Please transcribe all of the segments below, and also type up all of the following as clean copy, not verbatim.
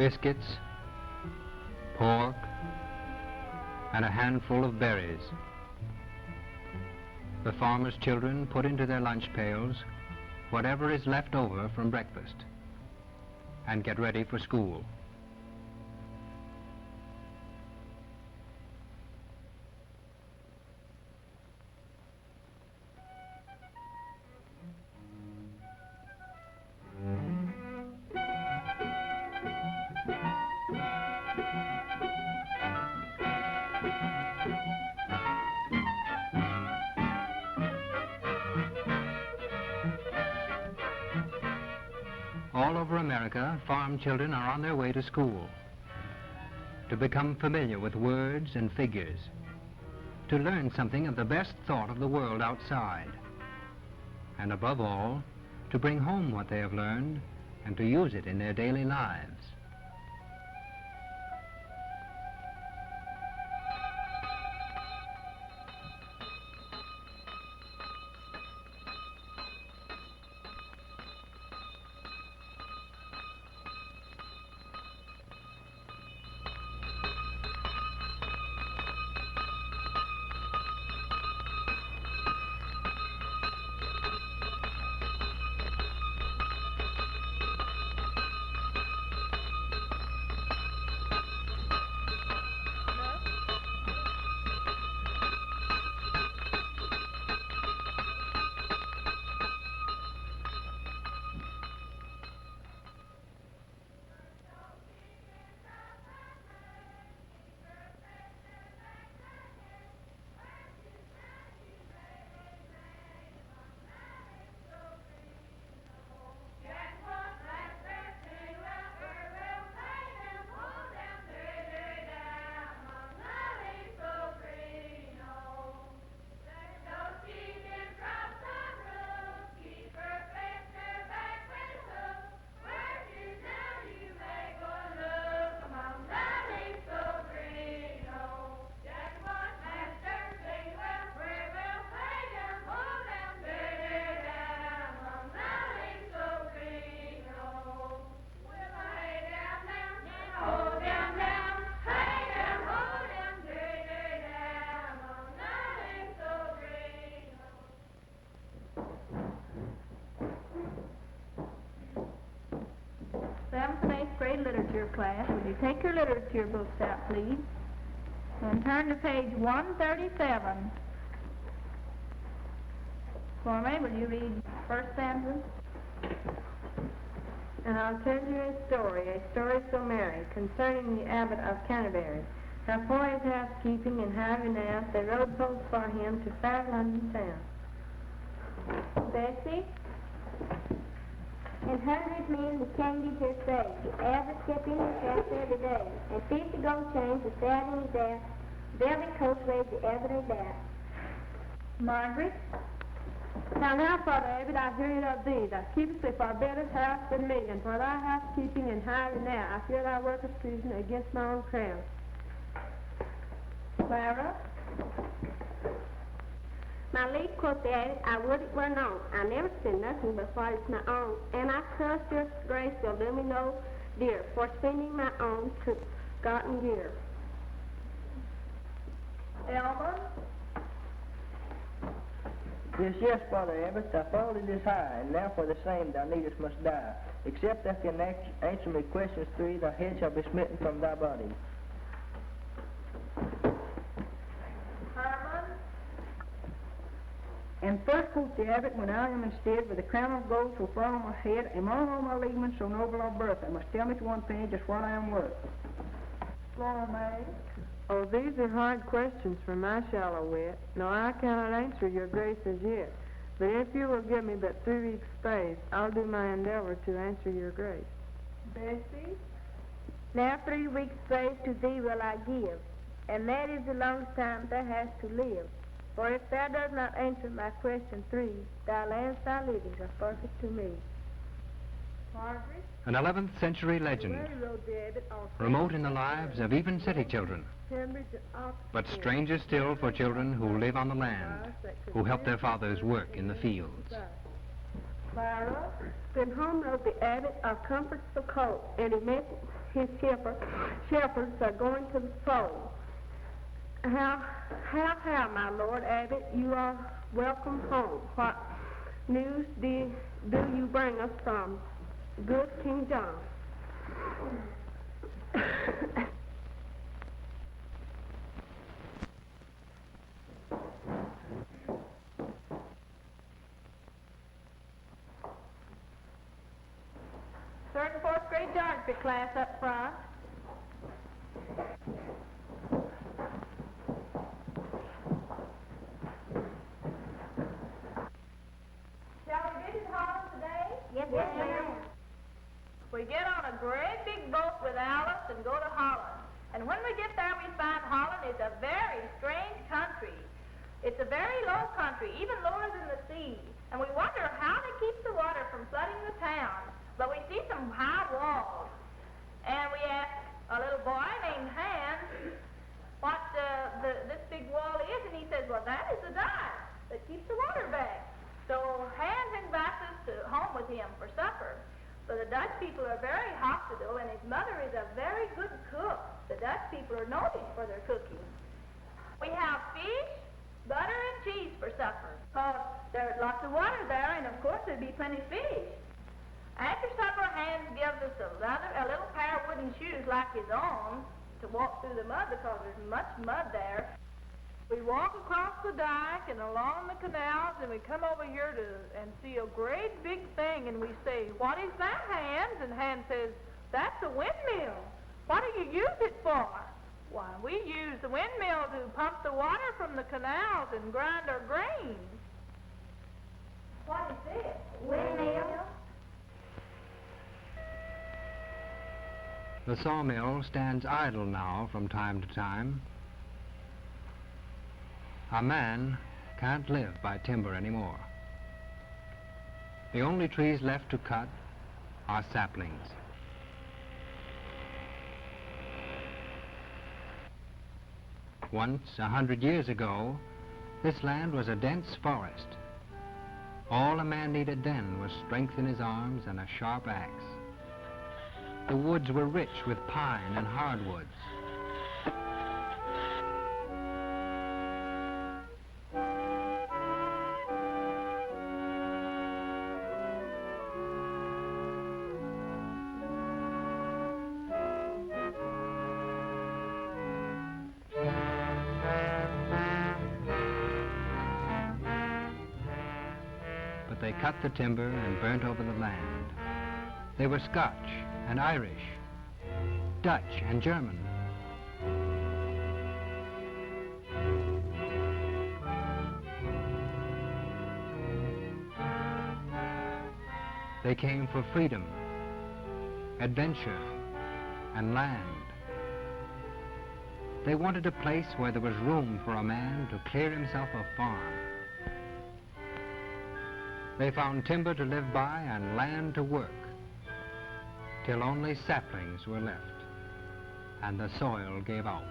biscuits, pork, and a handful of berries. The farmers' children put into their lunch pails whatever is left over from breakfast and get ready for school. All over America, farm children are on their way to school, to become familiar with words and figures, to learn something of the best thought of the world outside, and above all, to bring home what they have learned and to use it in their daily lives. Seventh and eighth grade literature class, would you take your literature books out, please? And turn to page 137. For me, will you read first sentence? And I'll tell you a story so merry, concerning the abbot of Canterbury. How for his housekeeping and how renowned they rode post for him to fair London town. Bessie? And 100 men the king did her say, the abbot kept in his house every day, and 50 gold chains were sad in his ass, velvet coats raised the abbot of that. Margaret? Now, Father Abbot, I hear it of thee. Thou keepest a far better house than me, and for thy housekeeping and high renown, I fear thy work is treason against my own crown. Clara? My liege, quoth the abbot, I would it were known. I never spend nothing but what is my own, and I trust your grace will do me no dear for spending my own gotten gear. Elmer? Yes, Father Abbot, thy fault is high, and now for the same thou needest must die. Except thou can answer me questions three, thy head shall be smitten from thy body. Herman? And first quoth the abbot, when I am instead with a crown of gold so far on my head, among all my legions so noble of birth, I must tell me to one penny just what I am worth. Flora May? Oh, these are hard questions for my shallow wit. No, I cannot answer your grace as yet. But if you will give me but 3 weeks' space, I'll do my endeavor to answer your grace. Bessie? Now 3 weeks' space to thee will I give, and that is the longest time thou hast to live. For if thou dost not answer my question 3, thy lands, thy livings are forfeit to me. Margaret? An 11th century legend, remote in the lives of even city children, but stranger still for children who live on the land, who help their fathers work in the fields. Clara? Then home rode the abbot of Comfort so cold, and his shepherds are going to the fold. How, my Lord Abbot, you are welcome home. What news do you bring us from good King John? Third and fourth grade geography class up front. Shall we visit Holland today? Yes, ma'am. We get on a great big boat with Alice and go to Holland. And when we get there, we find Holland is a very strange country. It's a very low country, even lower than the sea. And we wonder how they keep the water from flooding the town. But we see some high walls. And we ask a little boy named Hans what this big wall is, and he says, well, that is the dike that keeps the water back. So Hans invites us to home with him for supper. So the Dutch people are very hospitable, and his mother is a very good cook. The Dutch people are noted for their cooking. We have fish, butter, and cheese for supper. There's lots of water there, and of course there'd be plenty of fish. After supper, Hans gives us a little pair of wooden shoes like his own to walk through the mud because there's much mud there. We walk across the dike and along the canals, and we come over here and see a great big thing, and we say, what is that, Hans? And Hans says, that's a windmill. What do you use it for? Why, we use the windmill to pump the water from the canals and grind our grain. What is it? Windmill. The sawmill stands idle now from time to time. A man can't live by timber anymore. The only trees left to cut are saplings. Once, 100 years ago, this land was a dense forest. All a man needed then was strength in his arms and a sharp axe. The woods were rich with pine and hardwoods. But they cut the timber and burnt over the land. They were Scotch and Irish, Dutch and German. They came for freedom, adventure, and land. They wanted a place where there was room for a man to clear himself a farm. They found timber to live by and land to work, till only saplings were left, and the soil gave out.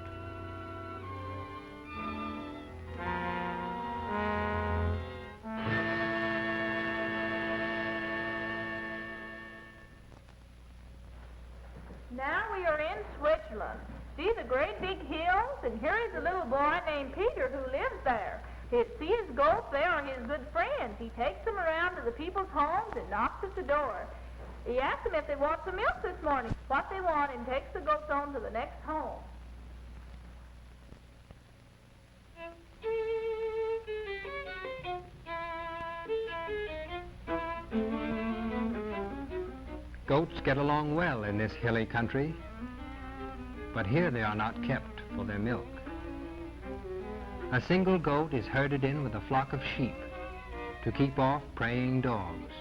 Now we are in Switzerland. See the great big hills, and here is a little boy named Peter who lives there. See his goats, they are his good friends. He takes them around to the people's homes and knocks at the door. He asks them if they want some milk this morning, what they want, and takes the goats on to the next home. Goats get along well in this hilly country, but here they are not kept for their milk. A single goat is herded in with a flock of sheep to keep off preying dogs.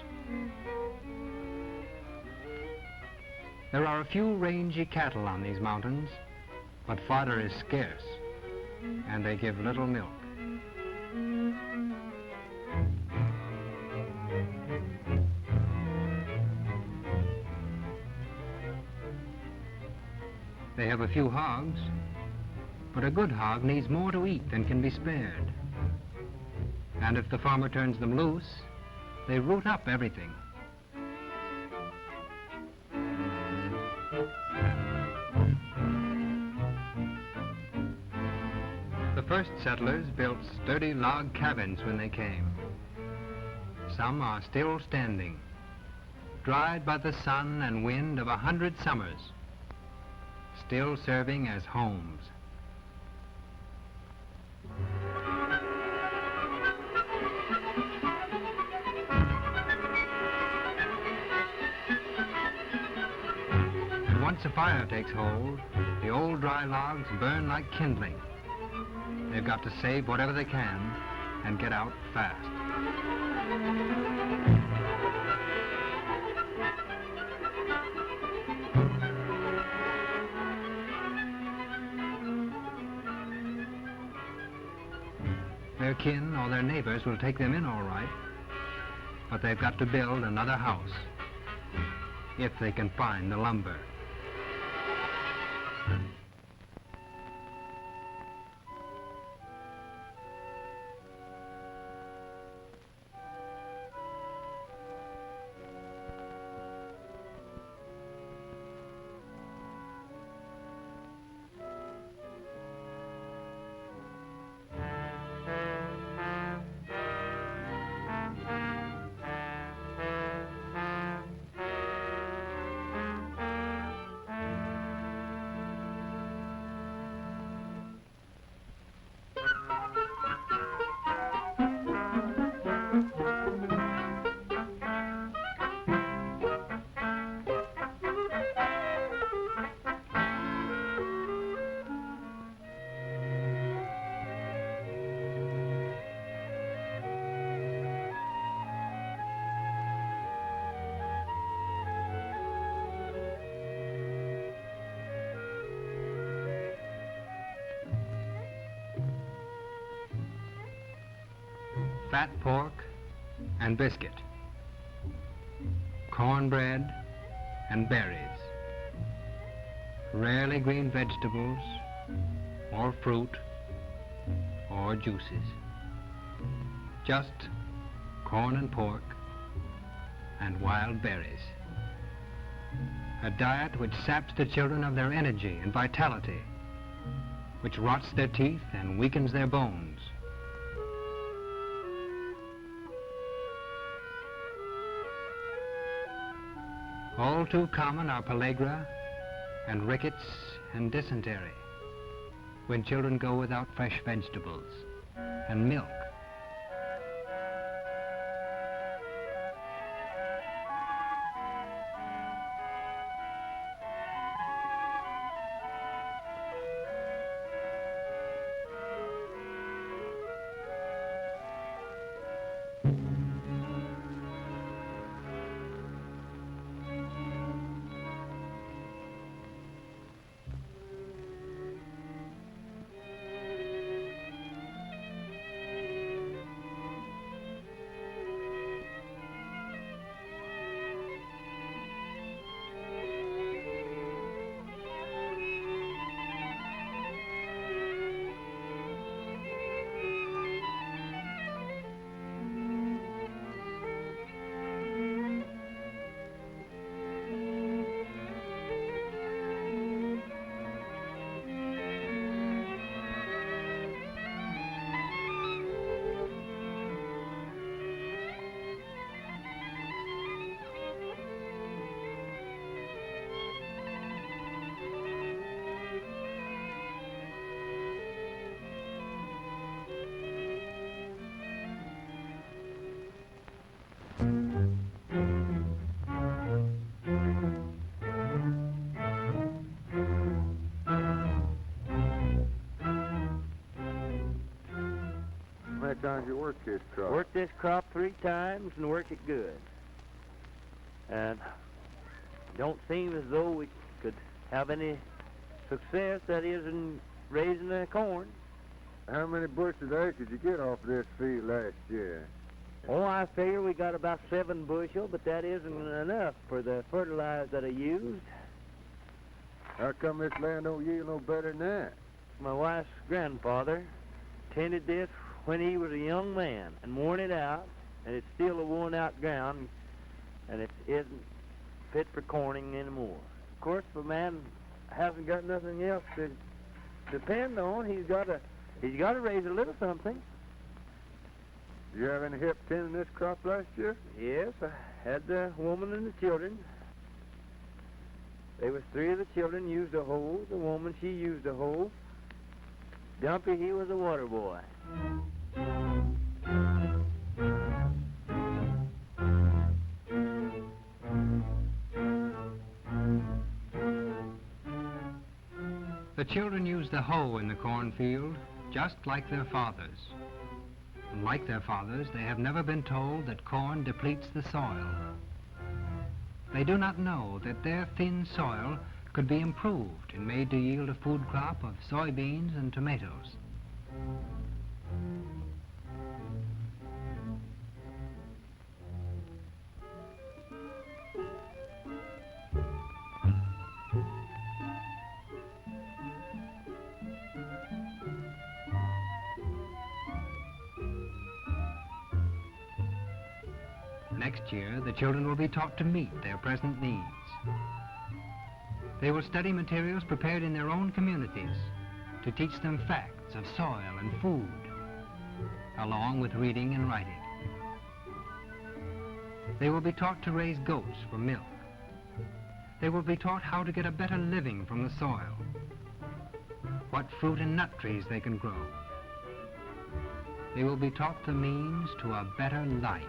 There are a few rangy cattle on these mountains, but fodder is scarce, and they give little milk. They have a few hogs, but a good hog needs more to eat than can be spared. And if the farmer turns them loose, they root up everything. first settlers built sturdy log cabins when they came. Some are still standing, dried by the sun and wind of 100 summers, still serving as homes. And once a fire takes hold, the old dry logs burn like kindling. They've got to save whatever they can and get out fast. Their kin or their neighbors will take them in all right, but they've got to build another house if they can find the lumber. Fat pork and biscuit, cornbread and berries, rarely green vegetables or fruit or juices, just corn and pork and wild berries. A diet which saps the children of their energy and vitality, which rots their teeth and weakens their bones. All too common are pellagra and rickets and dysentery when children go without fresh vegetables and milk. How many times you work this crop? Work this crop 3 times and work it good. And don't seem as though we could have any success, that is, in raising the corn. How many bushels of acres did you get off this field last year? Oh, I figure we got about 7 bushel, but that isn't enough for the fertilizer that I used. How come this land don't yield no better than that? My wife's grandfather tended this when he was a young man and worn it out, and it's still a worn-out ground, and it isn't fit for corning anymore. Of course, if a man hasn't got nothing else to depend on, he's got to He's got to raise a little something. Did you have any help tending this crop last year? Yes, I had the woman and the children. There was 3 of the children used a hoe. The woman, she used a hoe. Dumpy, he was a water boy. The children use the hoe in the cornfield, just like their fathers. And like their fathers, they have never been told that corn depletes the soil. They do not know that their thin soil could be improved and made to yield a food crop of soybeans and tomatoes. Next year, the children will be taught to meet their present needs. They will study materials prepared in their own communities to teach them facts of soil and food, along with reading and writing. They will be taught to raise goats for milk. They will be taught how to get a better living from the soil, what fruit and nut trees they can grow. They will be taught the means to a better life.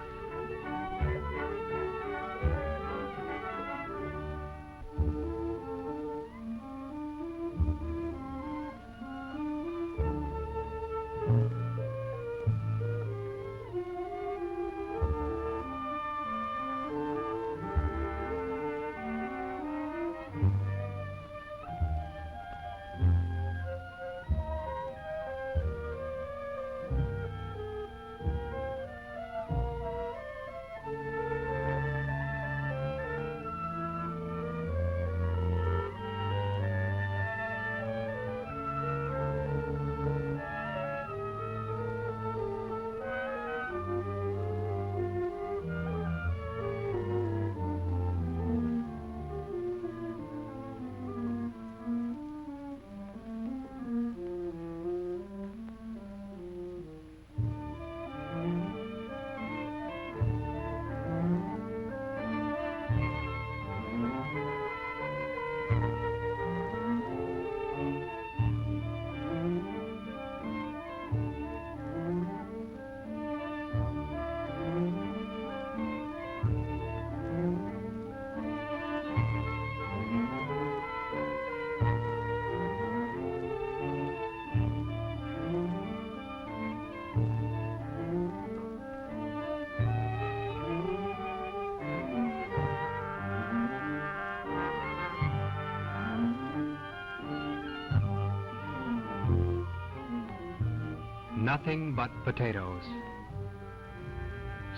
Nothing but potatoes.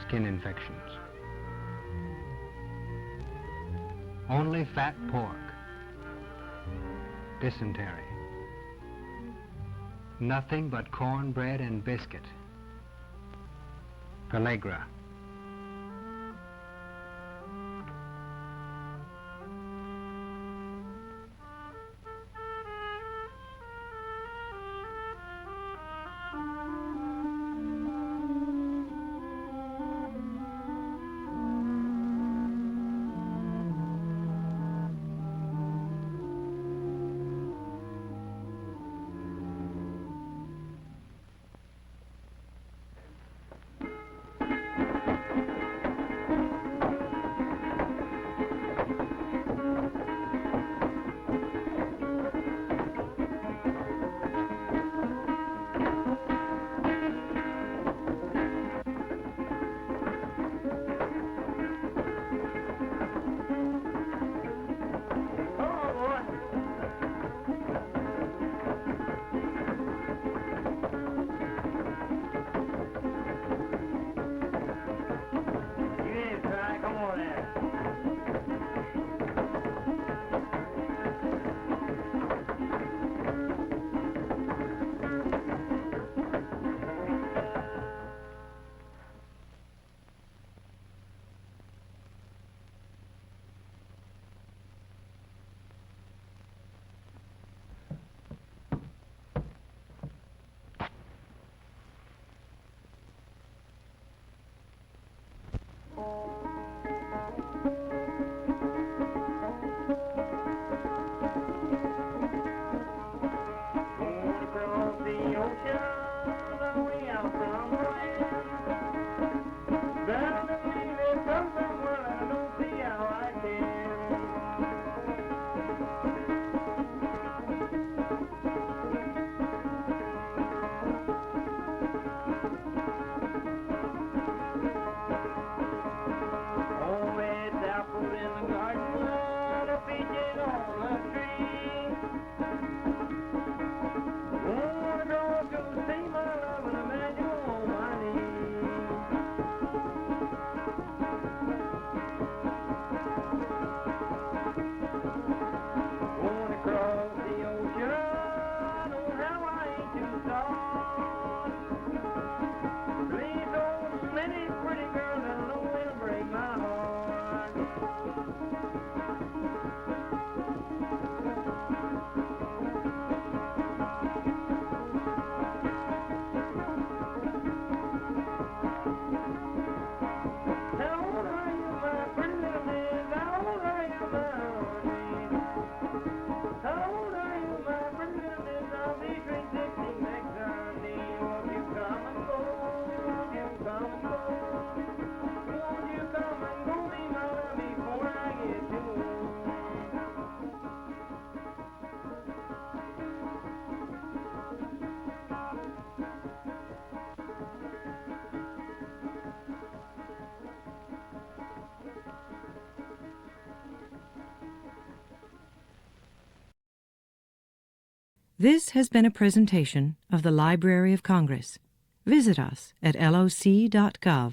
Skin infections. Only fat pork. Dysentery. Nothing but cornbread and biscuit. Pellagra. This has been a presentation of the Library of Congress. Visit us at loc.gov.